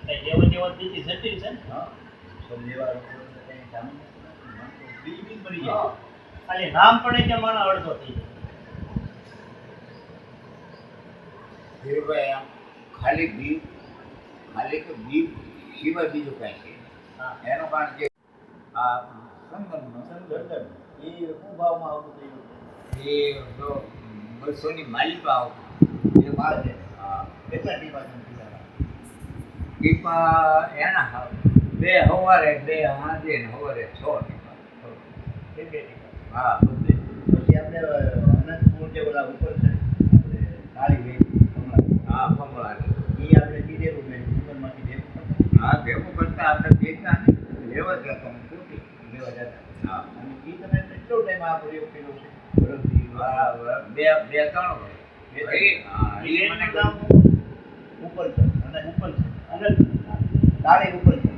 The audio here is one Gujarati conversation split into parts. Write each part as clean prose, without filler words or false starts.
કઈ લેવા દેવા દીધી જટિલ છે ને. હા સર લેવા રોકડો કંઈ જામીન નથી, માણસો બી મરી હા. જાય. ખાલી નામ પડે કે માણસ અડધો થઈ જાય. ધીરુભાઈ આમ ખાલી તો બી સિવાય બીજું કાંઈ છે હા. એનું કારણ કે આ સંગમનો સંગઠન એ શું ભાવમાં આવતું થયું એ જો 200ની માલિકા આવતું એ ભાવ છે. હા કેટલા ટીપા તમે પીધા? ટીપા એના બે સવારે બે સાંજે ને સવારે 6 ટીપા. બે ટીકા. હા બધે. પછી આપણે અનંતપુર જે ઓલા ઉપર છે આપણે કાળી વેચ હા કમળા એ આપણે કીધેલું મેં ડુંગરમાંથી ભેગું હા ભેગું કરતા આપણે ભેગા ને લેવા જતા ખોટી લેવા જતા. હા અને એ તમે કેટલો ટાઈમ આ પ્રયોગ કર્યો છે? વર્ષથી બે ત્રણ વર્ષ. હા એ મને નામ ઉપર છે અને ઉપર છે. અનંત. કાળી ઉપર છે.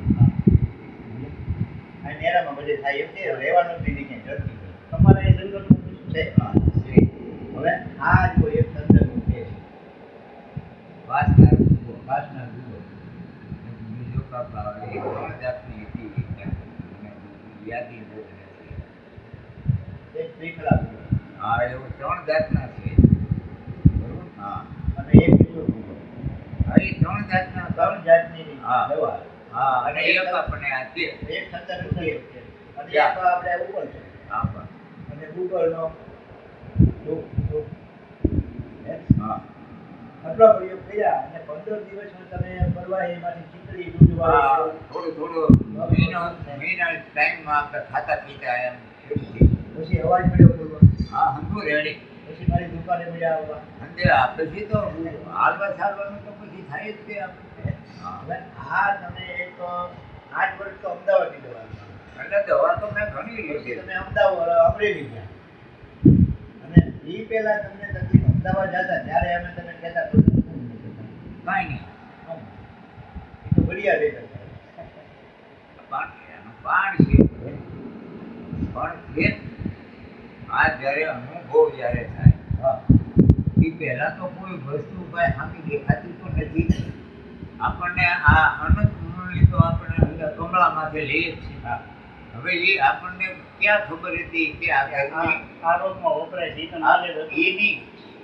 આ નેરામાં બધે થાય એમ છે રહેવાનું જ નહીં ક્યાંય જડતી તમારે એ જંગલનું છે. હા શ્રી હવે આ જો એક સંદર્ભ છે વાસના જુઓ બીજો કાપા એક ત્રણ જાતની હતી યાદી એક ત્રિફળા હા એવું 3 જાતના છે બરોબર. હા અને એક બીજો હા એ 3 જાતની દવા. હા અને એક આપણે આ તે એક સંદર્ભ છે અને એક આપણે ઉપર છે. હા અને ગૂગલનો હા આટલા પ્રયોગ કર્યા અને 15 દિવસમાં તમે પરવા એમાંથી ચીકડી દૂધવાળી થોડું મહિના ટાઈમમાં આપણે ખાતા પીતા એમ પછી અવાજ મળ્યો બોલવા. હા હંધો રેડી. પછી મારી દુકાને મજા આવવા અંતે પછી તો હાલવા ચાલવાનું તો પછી થાય જ તે આપણે. હવે આ તમે એક 8 વર્ષ તો અમદાવાદની દવા એટલે દવા તો મેં ઘણી લીધી. તમે અમદાવાદ અમરેલી ગયા અને એ પહેલા તમને તકલીફ અમદાવાદ જતા ત્યારે અમે તમે કહેતા કાંઈ નહીં એ તો ઘડિયા રહેતા પાણ છે પણ છે આ જ્યારે અનુભવ જ્યારે થાય હા એ પહેલાં તો કોઈ વસ્તુ કાંઈ સામી દેખાતી તો નથી. આપણને આ અનંત મુરલી તો આપણે કમળામાંથી લઈએ જ છીએ. હા હવે એ આપણને ક્યાં ખબર હતી કે આ રોગમાં વપરાય છે. એની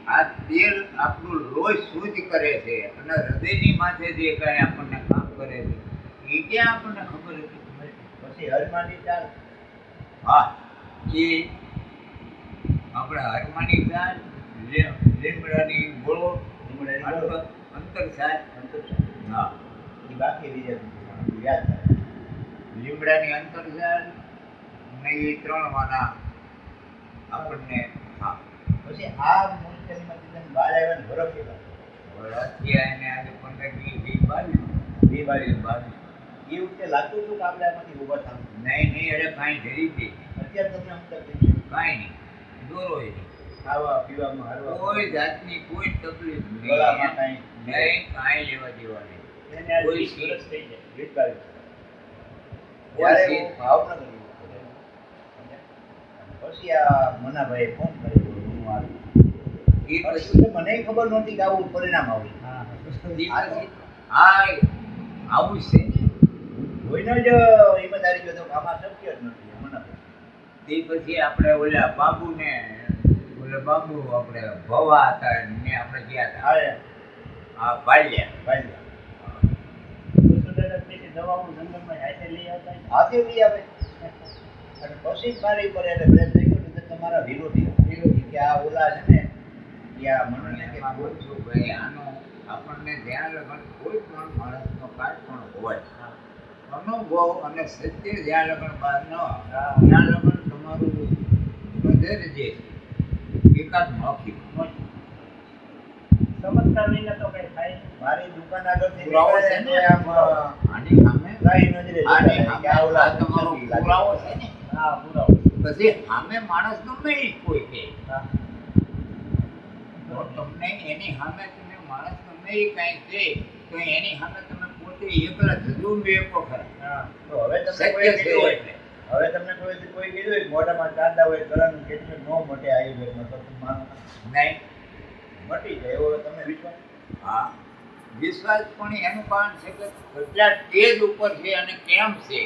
આ તેલ આપણું લોહી શુદ્ધ કરે છે અને હૃદયની માથે જે કાંઈ આપણને કામ કરે છે એ ક્યાં આપણને ખબર હતી. પછી હરમાની ચાલ હા એ આપણે હરમાની ચાલ લીમડાની ગોળો અંતર સાજ હા એ બાકી બીજા યાદ થાય. લીમડાની અંતર સાજ ને એ 3 વાના આપણને હા પછી આ મુશ્કેલીમાંથી તમે બહાર આવ્યા ને ભરત કેટલા વર્ષથી આવીને આજે 15 20 એ વખતે લાગતું હતું કે આપણે આમાંથી ઉભા થવું? નહીં અરે કાંઈ જરી છે અત્યારે તમને સમજતા કાંઈ નહીં દોરો એ ખાવા પીવામાં હરવા કોઈ જાતની કોઈ તકલીફ નહીં કાંઈ લેવા દેવા નહીં. કોઈ સરસ થઈ જાય ગીતકારી ત્યારે ભાવનગર પછી આ મનાભાઈએ ફોન કર્યો હું આવી એ પછી મને ખબર નહોતી કે આવું પરિણામ આવે. હા આવું છે ને કોઈને જ ઈમાનદારી જો તો આમાં શક્ય જ નથી મનાભાઈ. તે પછી આપણે ઓલા બાબુને બાબુ આપણે ભવા હતા ને આપણે ગયા હતા હા બાલ્યા દવાઓ જંગલમાં હાથે લઈ આવતા હાથે લઈ આવે અને પછી મારી પર એટલે પ્રેમ થઈ ગયો કે તમારા વિરોધી કે આ ઓલા છે ને ત્યાં મને કે બોલ છું ભાઈ આનો આપણને ધ્યાન લગન કોઈ પણ માણસનો કાંઈ પણ હોય અનુભવ અને સત્ય ધ્યાન લગન બાદ ન ધ્યાન લગન તમારું બધે જે એકાદ મૌખિક ચમત્કાર વિના તો કઈ થાય. મારી દુકાન આગળથી પુરાવો છે ને આમ આની સામે કઈ નજરે આની સામે આ ઓલા તમારો પુરાવો છે ને હા પુરાવો પછી સામે માણસ ગમે એ કોઈ કે તો તમને એની સામે તમે માણસ ગમે એ કાંઈ કહે તો એની સામે તમે પોતે એકલા જજું બે શકો ખરા. હા તો હવે તમને કોઈ કીધું હોય હવે તમને કોઈ કીધું હોય મોઢામાં કાંદા હોય કરવાનું કેટલું ન મોટે આયુર્વેદમાં તો માનો નહીં મટી જાય એવો તમને વિશ્વાસ? હા વિશ્વાસ પણ એનું કારણ છે કે કેટલા સ્ટેજ ઉપર છે અને કેમ છે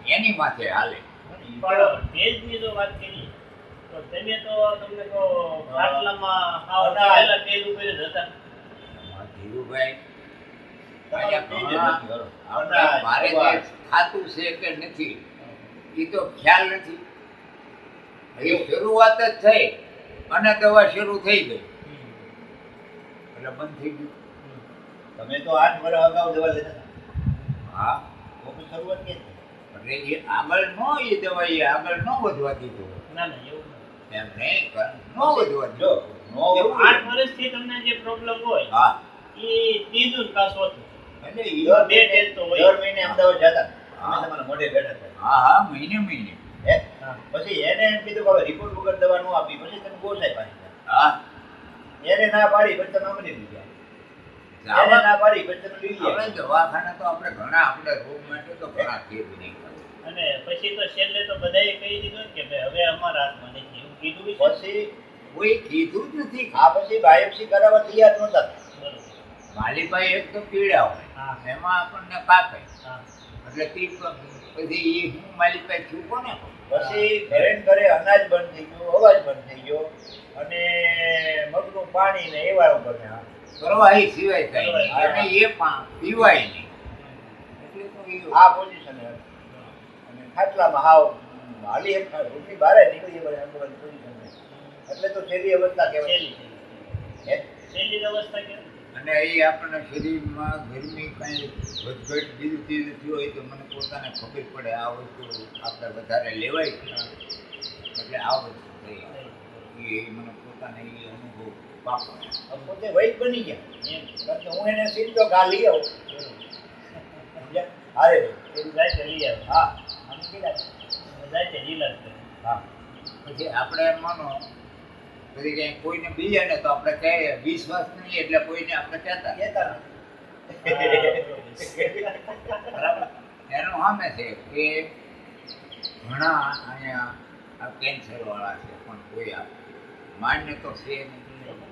એની માથે હાલે. પણ તેજની જો વાત કરીએ તો તમે તો તમને કહો આટલામાં હાવ પહેલા તેજ ઉપર જ હતા. ધીરુભાઈ તમારો તેજ જ નથી, બરોબર. આપણા મારે જે ખાતું છે કે નથી એ તો ખ્યાલ નથી. એ શરૂઆત જ થઈ અને દવા શરૂ થઈ ગઈ એટલે બંધ થઈ ગયું. તમે તો 8 વર્ષ અગાઉ દવા લેતા હતા. હા તો પછી શરૂઆત કેમ થઈ? એટલે એ આગળ એ દવા એ આગળ ન વધવા દીધું ના ના એવું નથી. એમ નહીં ન વધવા જો દીધું. નો એવું 8 વર્ષથી તમને જે પ્રોબ્લેમ હોય હા એ ત્રીજું જ કાં ચોથું. એટલે દર બે તેજ તો હોય. દર મહિને અમદાવાદ જતા હા. અમે તમારા મોઢે બેઠા હતા. હા હા મહિને મહિને હે? હા. પછી એને એમ કીધું કે હવે રિપોર્ટ વગર દવા નો આપી, પછી તમે ગોસાઈ પાસે ગયા. હા એને ના પાડી પછી તમે અમને લઈ ગયા. એને જાવા- ના પાડી પછી તમે લઈ હવે ગયા. દવાખાના તો આપણે ઘણા આપણે રોગ માટે તો ઘણા કેદ નહીં કરે. અને પછી તો છેલ્લે તો બધાએ કહી દીધું કે ભાઈ હવે અમારા હાથમાં નથી એવું કીધું છે. પછી કોઈ કીધું જ નથી. આ પછી બાયોપ્સી કરાવવા તૈયાર નહોતા. બરોબર. માલીભાઈ એક તો પીડા હોય હા. એમાં આપણને કાપે હા. એટલે પછી એ હું માલીભાઈ છું કોને કહું? પછી ઘરે ને ઘરે અનાજ બંધ થઈ ગયું, અવાજ બંધ થઈ ગયો અને મગનું પાણી ને એવા ઉપર ને આ. પ્રવાહી સિવાય કઈ નહીં. હા. અને એ પીવાય નહીં એટલે તો એ આ પોઝિશન હતી. અને ખાટલામાં હાવ હાલી એક રૂમની બહાર નીકળી જાય અંદર પોઝિશન. એટલે તો છેલ્લી અવસ્થા કહેવાય. છેલ્લી હે? છેલ્લી અવસ્થા કેમ? અને એ આપણને શરીરમાં ગરમી કાંઈ વધઘટ બીજું ચીજ થયું હોય તો મને પોતાને ખબર પડે આ વસ્તુ આપણે વધારે લેવાય છે એટલે આ વસ્તુ થઈ એ મને પોતાને એ અનુભવ પાકો. હવે પોતે વૈદ બની ગયા એમ. કારણ કે હું એને સીધો ઘા લઈ આવું. સમજ્યા? હારે એવું જાય છે લઈ આવે. હા આમ કીધા. જાય છે લીલા જ કરે. હા પછી આપણે માનો પછી કંઈ કોઈને બીજાને તો આપણે કહીએ વિશ્વાસ નહીં એટલે કોઈને આપણે કહેતા કહેતા બરાબર. એનું સામે છે કે ઘણા અહીંયા આ કેન્સર વાળા છે પણ કોઈ માન્ય તો છે નહીં.